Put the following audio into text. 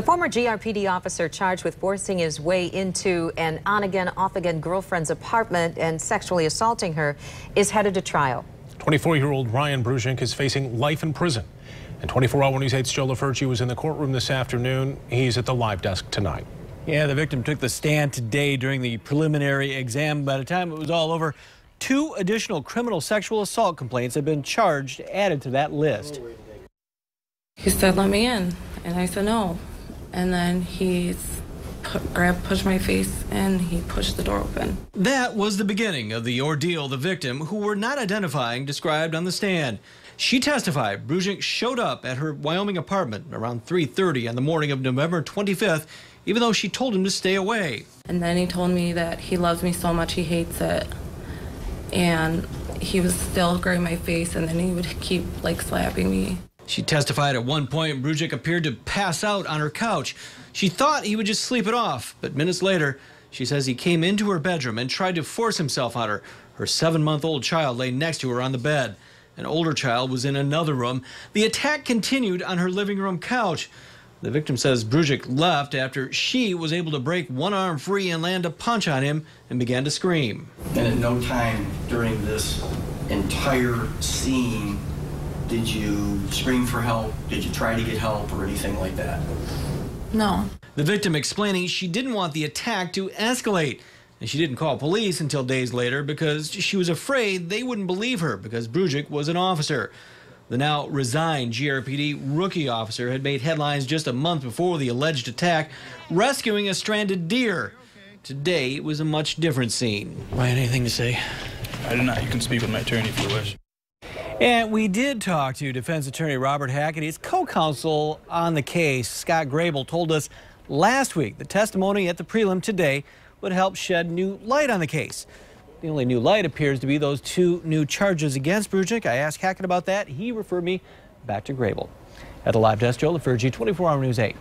The former GRPD officer charged with forcing his way into an on-again, off-again girlfriend's apartment and sexually assaulting her is headed to trial. 24-year-old Ryan Bruzink is facing life in prison. And 24 Hour News 8's Joe LaFerci was in the courtroom this afternoon. He's at the live desk tonight. Yeah, the victim took the stand today during the preliminary exam. By the time it was all over, 2 additional criminal sexual assault complaints have been charged, added to that list. He said, "Let me in," and I said no. And then he pushed my face and he pushed the door open. That was the beginning of the ordeal the victim, who we're not identifying, described on the stand. She testified Bruzink showed up at her Wyoming apartment around 3:30 on the morning of November 25th, even though she told him to stay away. And then he told me that he loves me so much he hates it. And he was still grabbing my face, and then he would keep slapping me. She testified at one point Bruzink appeared to pass out on her couch. She thought he would just sleep it off, but minutes later, she says he came into her bedroom and tried to force himself on her. Her 7-month-old child lay next to her on the bed. An older child was in another room. The attack continued on her living room couch. The victim says Bruzink left after she was able to break one arm free and land a punch on him and began to scream. And at no time during this entire scene did you scream for help? Did you try to get help or anything like that? No. The victim explaining she didn't want the attack to escalate. And she didn't call police until days later because she was afraid they wouldn't believe her because Bruzink was an officer. The now resigned GRPD rookie officer had made headlines just a month before the alleged attack, rescuing a stranded deer. Today, it was a much different scene. Ryan, anything to say? I do not. You can speak with my attorney if you wish. And we did talk to defense attorney Robert Hackett. His co-counsel on the case, Scott Grable, told us last week the testimony at the prelim today would help shed new light on the case. The only new light appears to be those 2 new charges against Bruzink. I asked Hackett about that. He referred me back to Grable. At the live desk, Joe LaFerci, 24 Hour News 8.